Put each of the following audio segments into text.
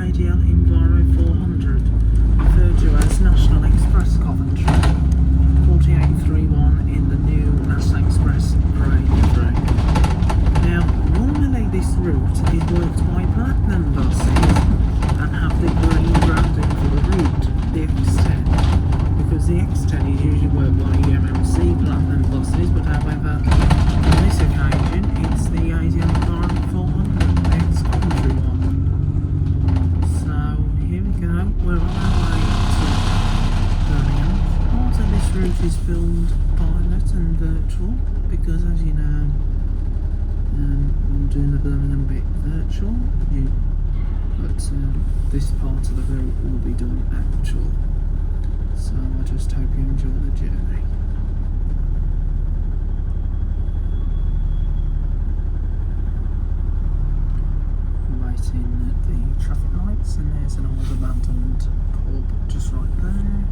ADL Enviro 400, referred to as National Express Coventry, 4831 in the new National Express Parade livery. Now, normally this route is worked by Platinum buses and have the green branding for the route, the X10, because the X10 is usually worked by MMC Platinum buses, but however, on this occasion, it's the ADL Enviro 400 ex-Coventry one. So, here we go, we're on our way to Birmingham. Part of this route is filmed pilot and virtual, because as you know, I'm doing the Birmingham bit virtual, but this part of the route will be done actual. So I just hope you enjoy the journey. Waiting at the traffic lights, and there's an old abandoned pub just right there.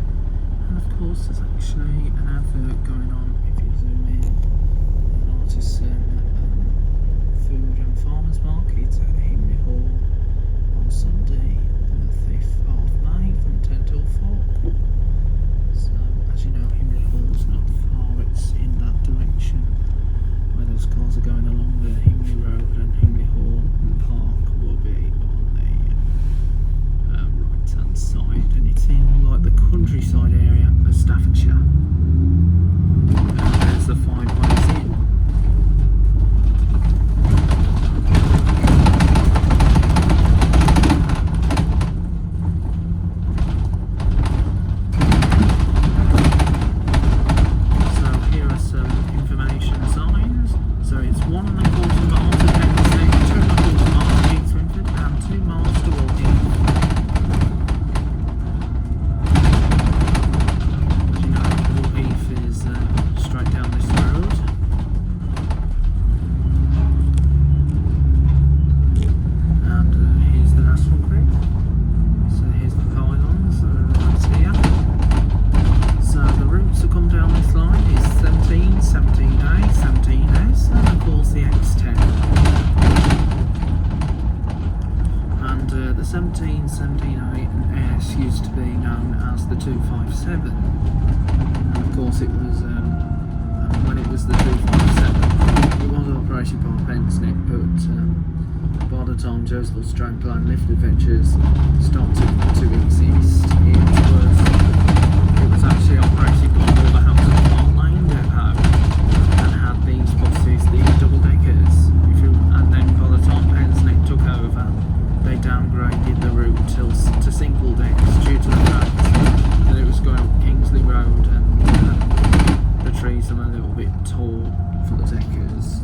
And of course there's actually an advert going on if you zoom in. An artisan food and farmers market at Hill-Halesowen on Sunday the 5th of May from 10 till 4. So as you know, Hill-Halesowen's not far, it's in that direction where those cars are going along the Himley Road, and Hill-Halesowen Park will be on the right hand side, and it's in like the countryside area of Staffordshire. And there's the 5 ways in. Used to be known as the 257, and of course it was when it was the 257 it was operated by Pensnip, but by the time Joseph Strangler Lift Adventures started to exist, it was actually operated by Wolverhampton Park Lane Depot and had these buses, these double deckers, and then by the time Pensnip took over, they downgraded the route to single decks due to the fact that it was going up Kingsley Road, and the trees are a little bit tall for the deckers,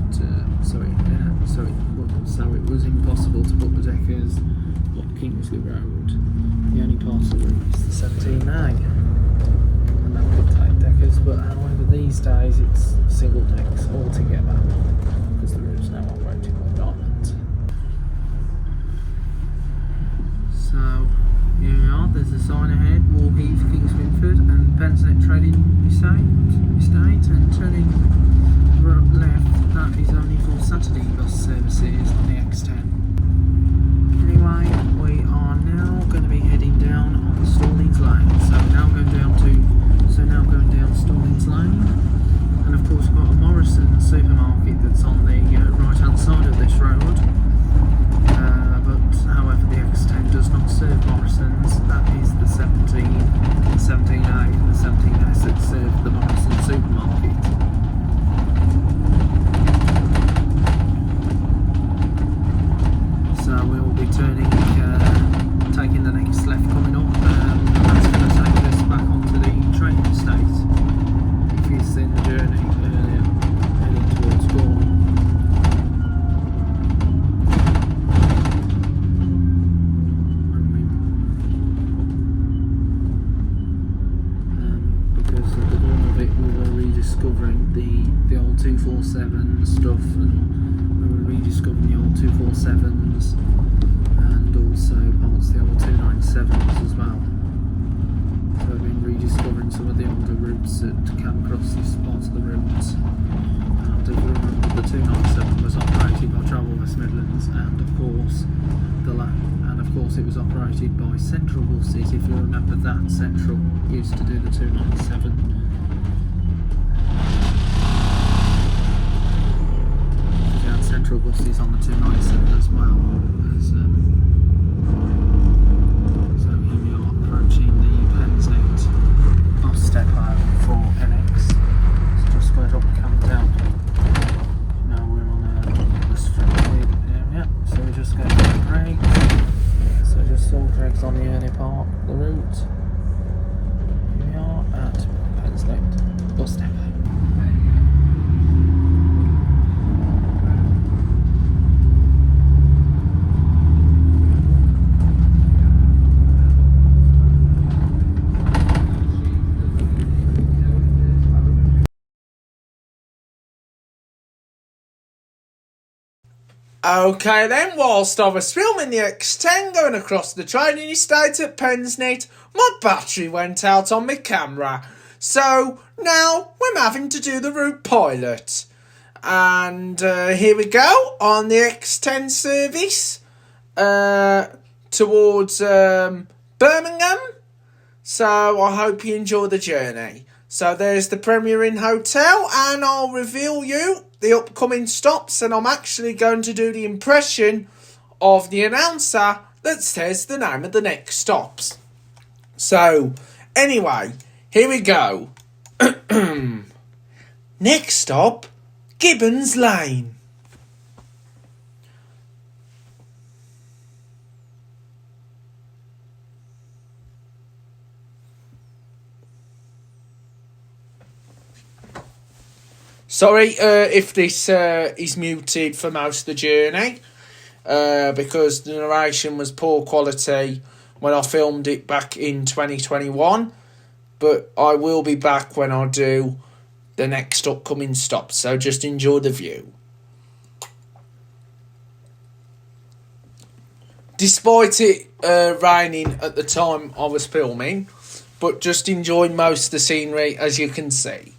so it was impossible to put the deckers up Kingsley Road. The only part of the route is the 17A, and that could take deckers, but however these days it's single decks altogether because the route's now operated by Diamond. So here we are, there's a sign ahead, Heath, Kings Winford and Pensnip Trading Estate, and turning left, that is only for Saturday bus services on the X10. Anyway, we are now going to be heading down on Stallings Lane, so now going down Stallings Lane, and of course we've got a Morrison supermarket that's on the right hand side of this road. But however the X10 does not serve Morrison's, that is the 17, 17A and the 17S that serve the Morrison supermarket. So we will be taking the next left coming up, and that's going to take us back onto the train estate. If you've seen the journey earlier, heading towards Gornal. Rediscovering the old 247 stuff, and we were rediscovering the old 247s and also parts of the old 297s as well. So we've been rediscovering some of the older routes that came across this part of the route. And if you remember, the 297 was operated by Travel West Midlands, and of course the it was operated by Central buses. If you remember that, Central used to do the 297. You had Central buses on the 297 as well. So here we are approaching the Pensnet bus depot for NX. So just squared up the camera down. Now we're on the street area, so we're just going to brake. So just saw drags on the early part of the route. Here we are at Pensnet bus depot. Okay then, whilst I was filming the X10 going across the training estate at Pensnet, my battery went out on my camera. So now we're having to do the route pilot. And here we go on the X10 service towards Birmingham. So I hope you enjoy the journey. So there's the Premier Inn Hotel, and I'll reveal you the upcoming stops, and I'm actually going to do the impression of the announcer that says the name of the next stops. So, anyway, here we go. Next stop, Gibbons Lane. Sorry if this is muted for most of the journey, because the narration was poor quality when I filmed it back in 2021, but I will be back when I do the next upcoming stop, so just enjoy the view. Despite it raining at the time I was filming, but just enjoying most of the scenery, as you can see.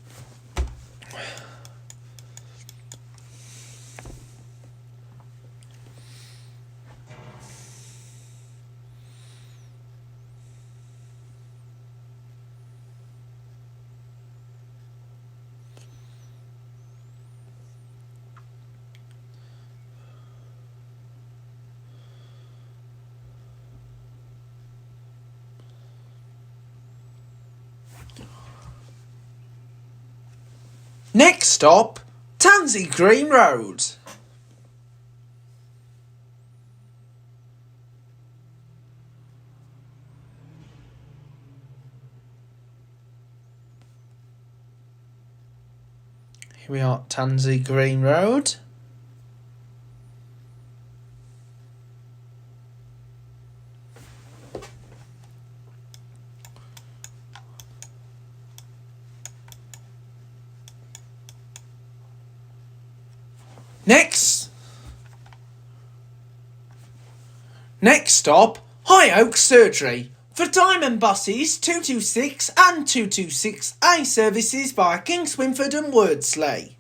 Next stop, Tansy Green Road. Here we are, Tansy Green Road. Next stop, High Oak Surgery. For Diamond buses 226 and 226A services via Kingswinford and Wordsley.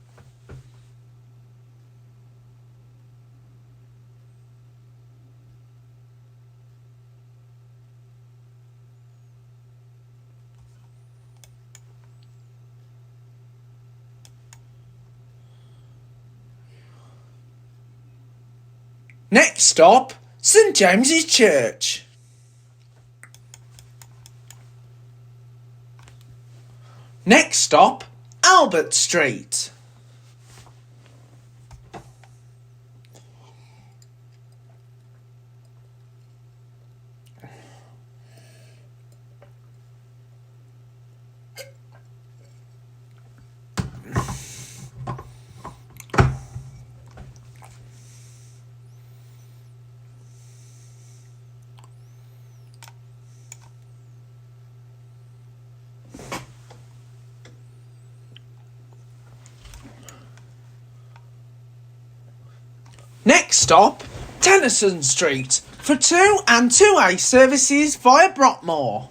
Next stop, St James's Church. Next stop, Albert Street. Next stop, Tennyson Street, for 2 and 2A services via Brockmore.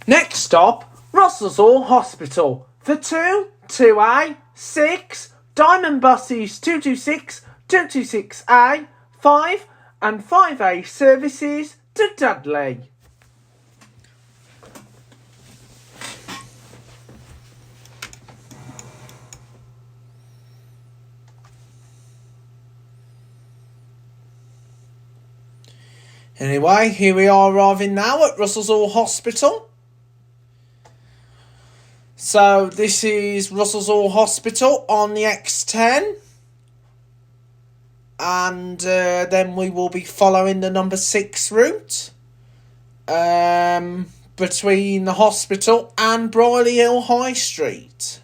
Next stop, Russellshall Hospital for 2, 2A, 6, Diamond buses 226, 226A, 5 and 5A services to Dudley. Anyway, here we are arriving now at Russellshall Hospital. So this is Russellshall Hospital on the X10. And then we will be following the number 6 route. Between the hospital and Brierley Hill High Street.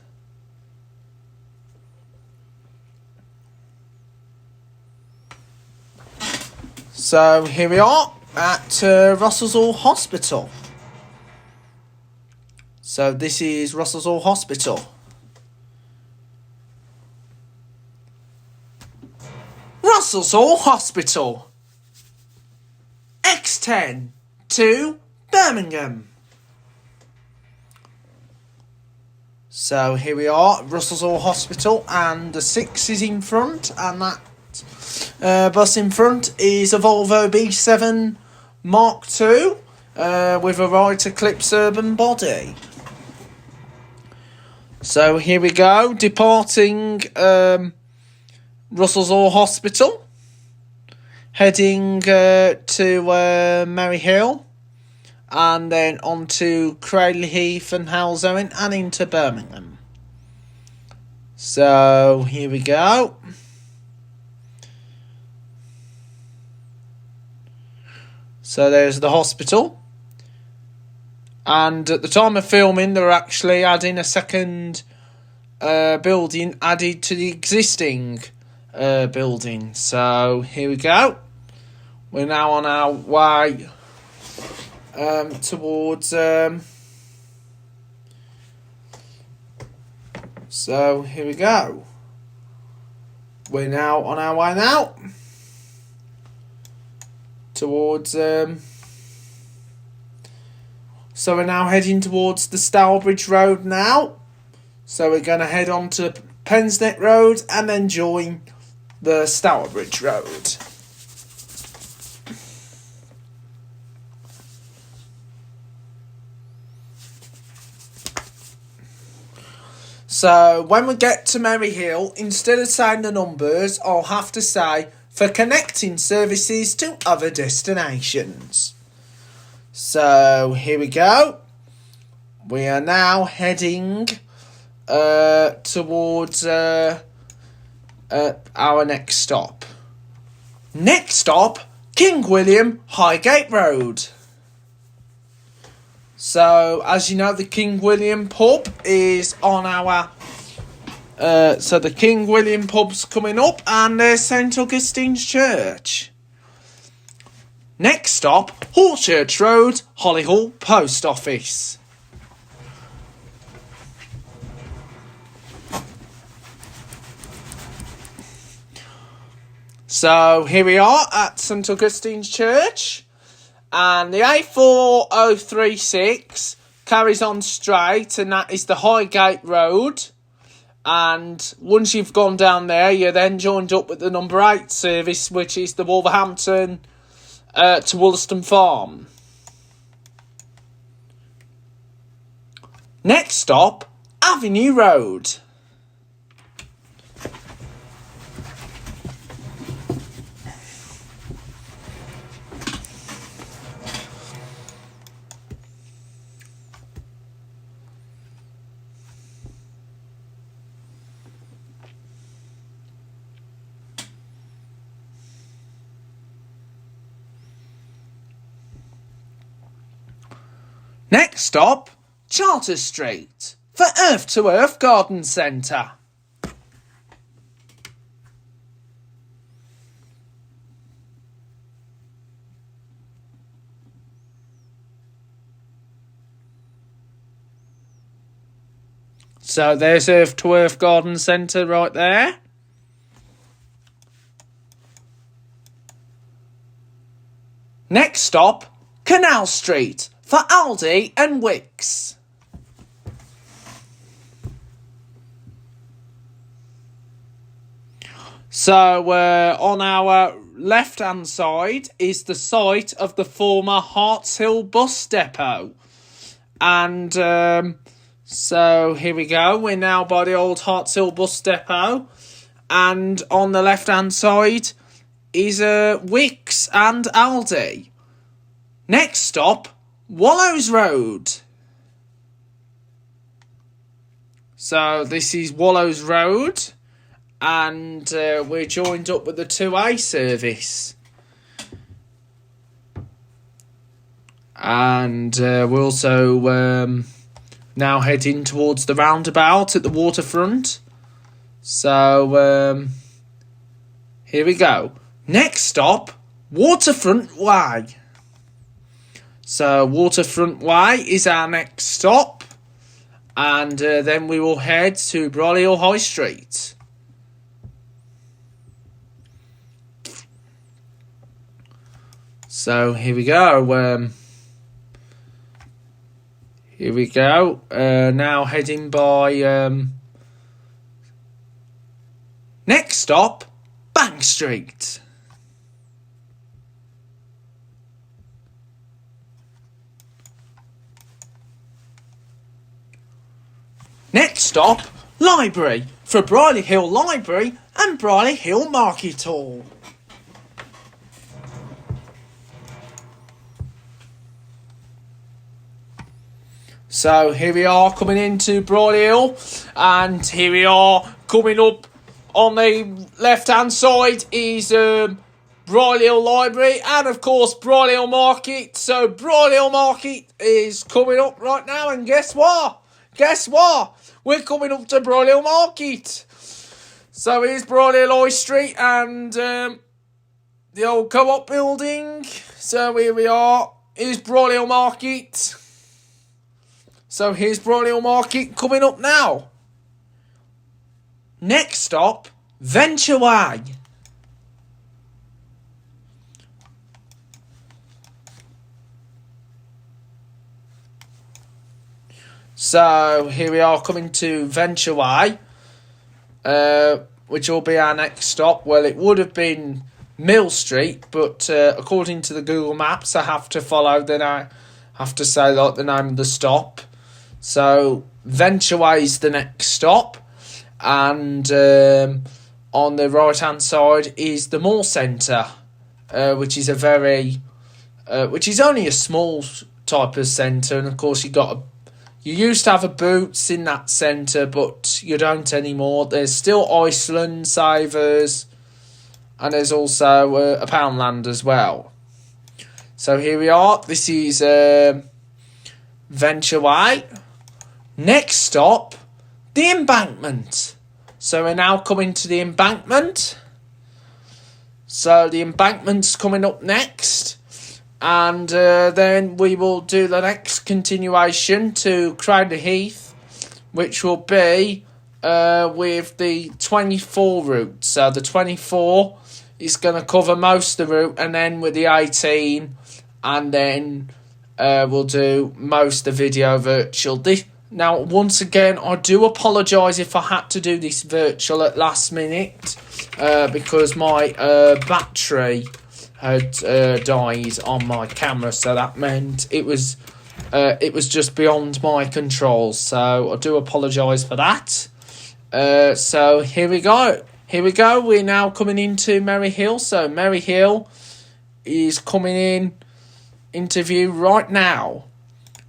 So here we are at Russellshall Hospital. So this is Russellshall Hospital. Russellshall Hospital. X10 to Birmingham. So here we are, Russellshall Hospital, and the 6 is in front, and that bus in front is a Volvo B7 Mark II with a right Eclipse urban body. So here we go, departing Russellshall Hospital, heading to Merry Hill, and then on to Cradley, Heath and Hill-Halesowen and into Birmingham. So here we go. So there's the hospital. And at the time of filming, they're actually adding a second building added to the existing building. So here we go. We're now on our way towards... So here we go. We're now on our way now towards... So we're now heading towards the Stourbridge Road now. So we're going to head on to Pensnet Road and then join the Stourbridge Road. So when we get to Merry Hill, instead of saying the numbers, I'll have to say for connecting services to other destinations. So here we go. We are now heading towards our next stop. Next stop, King William Highgate Road. So as you know, the King William pub is on our... so the King William pub's coming up, and there's St Augustine's Church. Next stop, Horchurch Road, Hollyhall Post Office. So here we are at St Augustine's Church, and the A4036 carries on straight, and that is the Highgate Road. And once you've gone down there, you're then joined up with the number 8 service, which is the Wolverhampton to Wollaston Farm. Next stop, Avenue Road. Next stop, Charter Street for Earth to Earth Garden Centre. So there's Earth to Earth Garden Centre right there. Next stop, Canal Street for Aldi and Wicks. So on our left-hand side is the site of the former Harts Hill bus depot. And so here we go. We're now by the old Harts Hill bus depot. And on the left-hand side is Wickes and Aldi. Next stop, Wallows Road. So this is Wallows Road. And we're joined up with the 2A service. And we're also now heading towards the roundabout at the waterfront. So here we go. Next stop, Waterfront Way. So Waterfront Way is our next stop. And then we will head to Brolly Hill High Street. So here we go. Now heading by next stop, Bank Street. Next stop, Library, for Brierley Hill Library and Brierley Hill Market Hall. So here we are coming into Brierley Hill, and here we are coming up on the left-hand side is Brierley Hill Library and of course Brierley Hill Market. So Brierley Hill Market is coming up right now, and guess what? We're coming up to Brierley Hill Market. So here's Brierley Hill High Street and the old co-op building. So here we are. Here's Brierley Hill Market. So here's Brierley Hill Market coming up now. Next stop, Venture Way. So here we are coming to Venture Way, which will be our next stop. Well, it would have been Mill Street, but according to the Google Maps, I have to follow the name of the stop. So Venture Way is the next stop, and on the right hand side is the mall centre, which is which is only a small type of centre, and of course you used to have a Boots in that centre, but you don't anymore. There's still Iceland, Savers, and there's also a Poundland as well. So here we are. This is Venture Way. Next stop, the Embankment. So we're now coming to the Embankment. So the Embankment's coming up next. And then we will do the next continuation to Cradley Heath, which will be with the 24 route. So the 24 is going to cover most of the route, and then with the 18, and then we'll do most of the video virtual. Now, once again, I do apologise if I had to do this virtual at last minute because my battery had died on my camera, so that meant it was just beyond my control. So I do apologise for that. So here we go. We're now coming into Merry Hill. So Merry Hill is coming into view right now.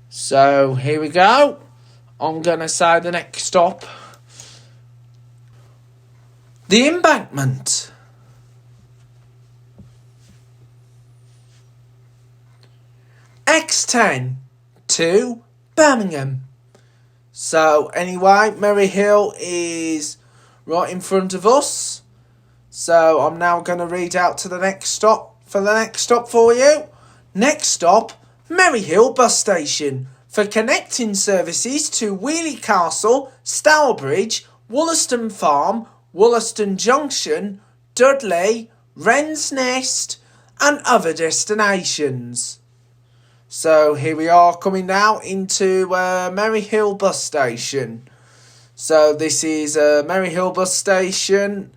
So here we go. I'm going to say the next stop, the Embankment. X10 to Birmingham. So anyway, Merry Hill is right in front of us. So I'm now going to read out to the next stop for you. Next stop, Merry Hill Bus Station, for connecting services to Wheely Castle, Stourbridge, Wollaston Farm, Wollaston Junction, Dudley, Wren's Nest, and other destinations. So here we are coming now into Merry Hill Bus Station. So this is Merry Hill Bus Station,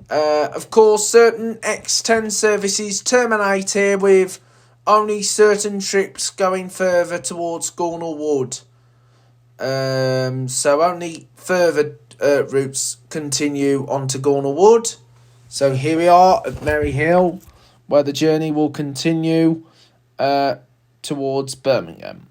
Of course, certain X10 services terminate here with only certain trips going further towards Gornal Wood. So only further routes continue onto Gornal Wood. So here we are at Merry Hill, where the journey will continue towards Birmingham.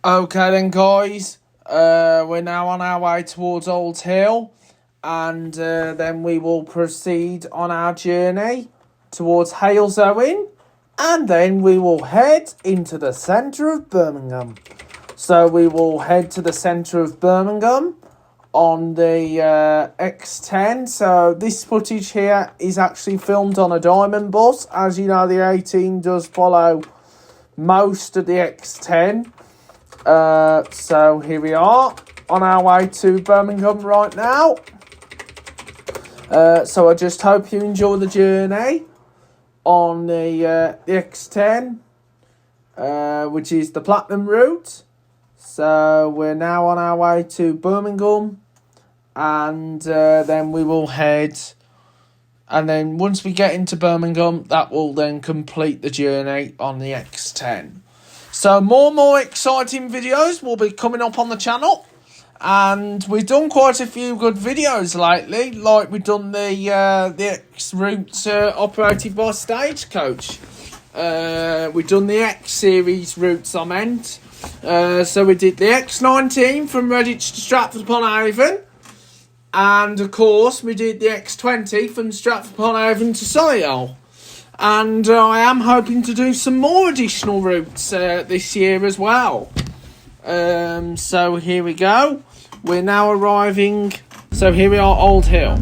Okay then, guys. We're now on our way towards Old Hill, and then we will proceed on our journey towards Hill-Halesowen, and then we will head into the centre of Birmingham. So we will head to the centre of Birmingham on the X10. So this footage here is actually filmed on a diamond bus. As you know, the 18 does follow most of the X10. So here we are on our way to Birmingham right now. So I just hope you enjoy the journey on the X10, which is the Platinum route. So we're now on our way to Birmingham, and then we will head. And then once we get into Birmingham, that will then complete the journey on the X10. So more exciting videos will be coming up on the channel. And we've done quite a few good videos lately. Like we've done the X route operated by Stagecoach. We've done the X series routes, I meant. So we did the X19 from Redditch to Stratford-upon-Avon. And of course we did the X20 from Stratford-upon-Avon to Solihull. And I am hoping to do some more additional routes this year as well. So here we go. We're now arriving. So here we are, Old Hill.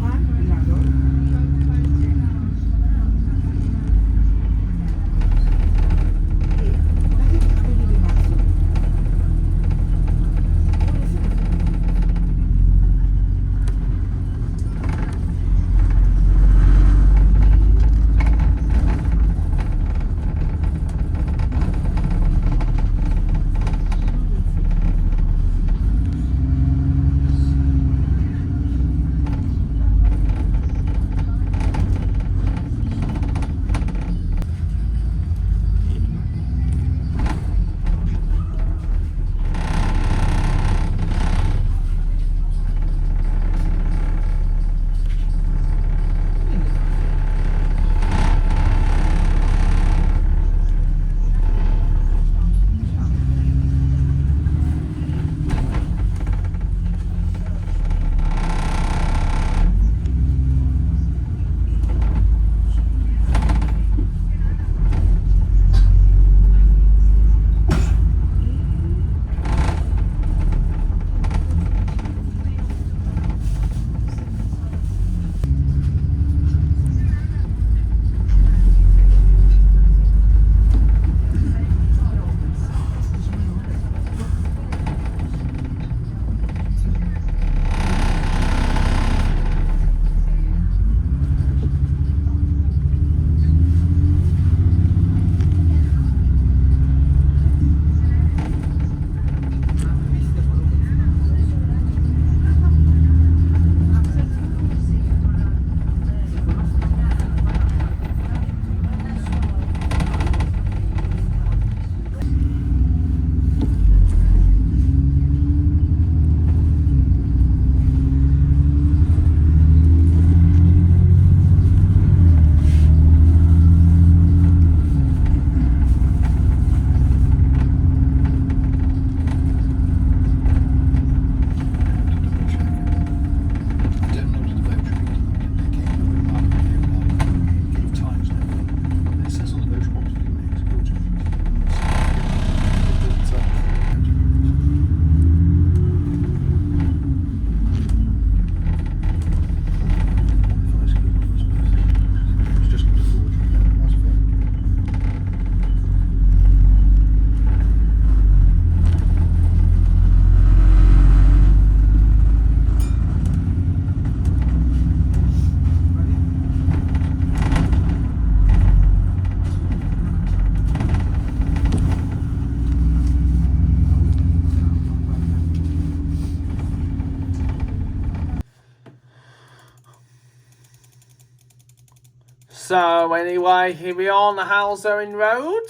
So anyway, here we are on the Hill-Halesowen Road,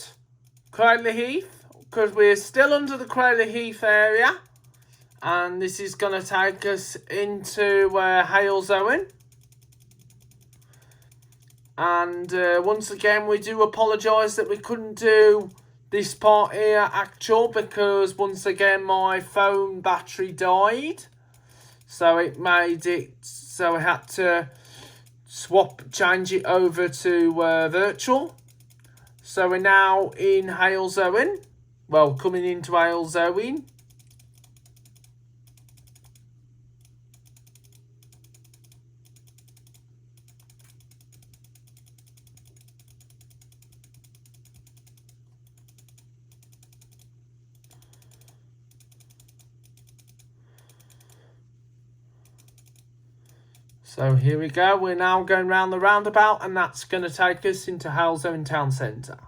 Cradley Heath, because we're still under the Cradley Heath area, and this is going to take us into Hill-Halesowen. And once again, we do apologise that we couldn't do this part here actual because once again my phone battery died. So it made it, so I had to change it over to virtual. So we're now in Hill-Halesowen. Well, coming into Hill-Halesowen. So here we go, we're now going round the roundabout and that's going to take us into Hill-Halesowen town centre.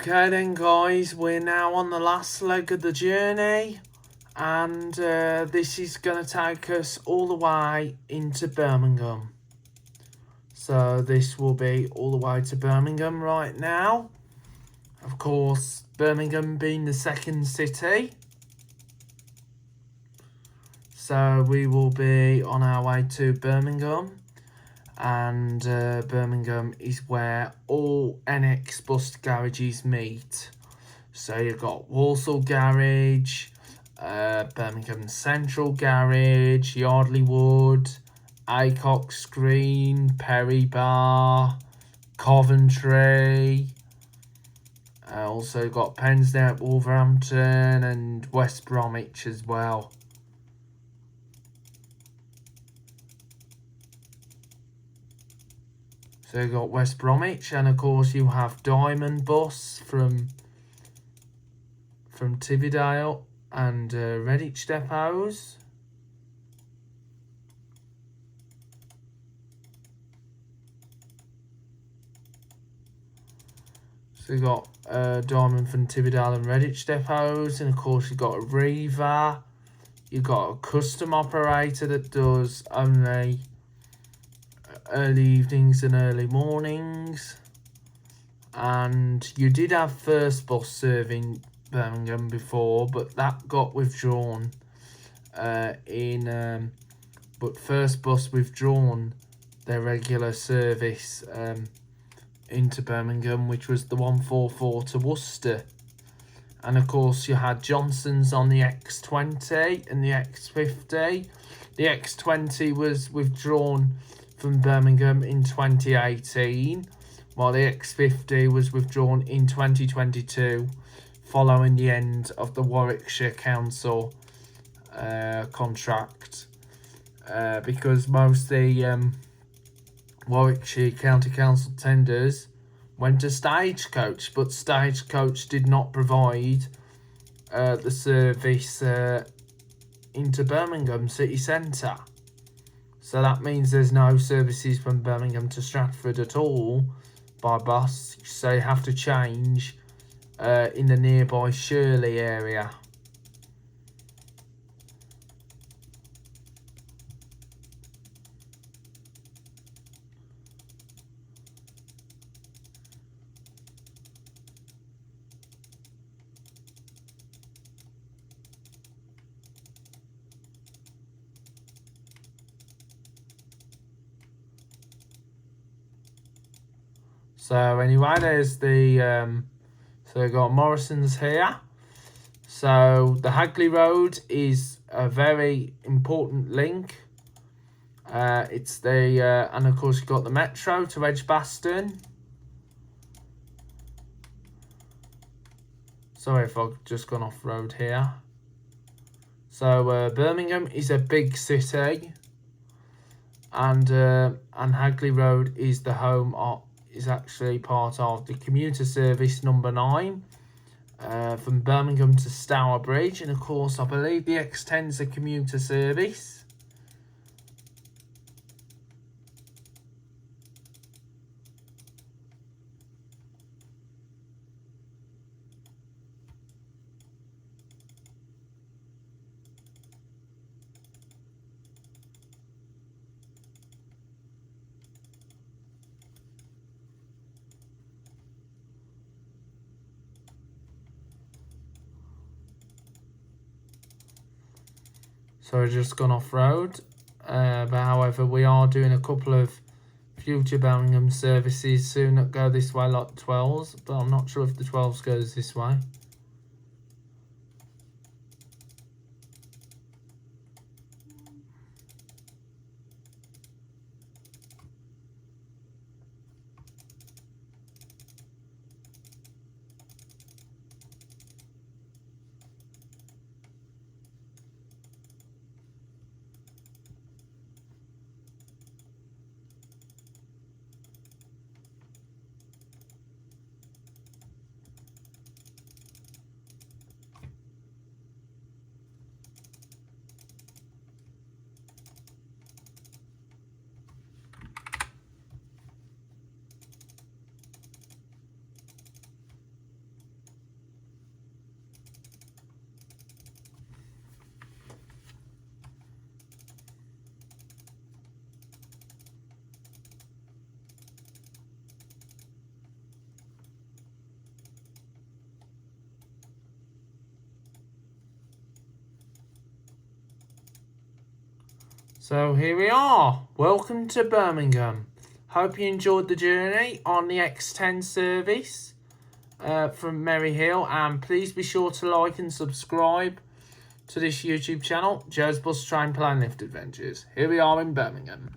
Okay then guys, we're now on the last leg of the journey, and this is going to take us all the way into Birmingham. So this will be all the way to Birmingham right now. Of course, Birmingham being the second city. So we will be on our way to Birmingham. And Birmingham is where all NX bus garages meet. So you've got Walsall Garage, Birmingham Central Garage, Yardley Wood, Acox Green, Perry Bar, Coventry. Also got Pensney at Wolverhampton and West Bromwich as well. So you've got West Bromwich, and of course you have Diamond Bus from Tividale and Redditch depots. So you've got Diamond from Tividale and Redditch depots, and of course you've got a Riva. You've got a custom operator that does only early evenings and early mornings, and you did have First Bus serving Birmingham before, but that got withdrawn but First Bus withdrawn their regular service into Birmingham, which was the 144 to Worcester. And of course you had Johnson's on the X20 and the X50. The X20 was withdrawn from Birmingham in 2018, while the X50 was withdrawn in 2022 following the end of the Warwickshire Council contract, because most of the Warwickshire County Council tenders went to Stagecoach, but Stagecoach did not provide the service into Birmingham city centre. So that means there's no services from Birmingham to Stratford at all by bus. So you have to change in the nearby Shirley area. So anyway, there's the so we've got Morrison's here. So the Hagley Road is a very important link. It's the and of course you've got the Metro to Edgbaston. Sorry if I've just gone off road here. So Birmingham is a big city, and Hagley Road is the home of, is actually part of the commuter service number 9 from Birmingham to Stourbridge, and of course I believe the X10 is a commuter service. So I've just gone off road, but however we are doing a couple of future Birmingham services soon that go this way, like 12s, but I'm not sure if the 12s goes this way. So here we are. Welcome to Birmingham. Hope you enjoyed the journey on the X10 service from Merry Hill. And please be sure to like and subscribe to this YouTube channel, Joe's Bus Train Plane Lift Adventures. Here we are in Birmingham.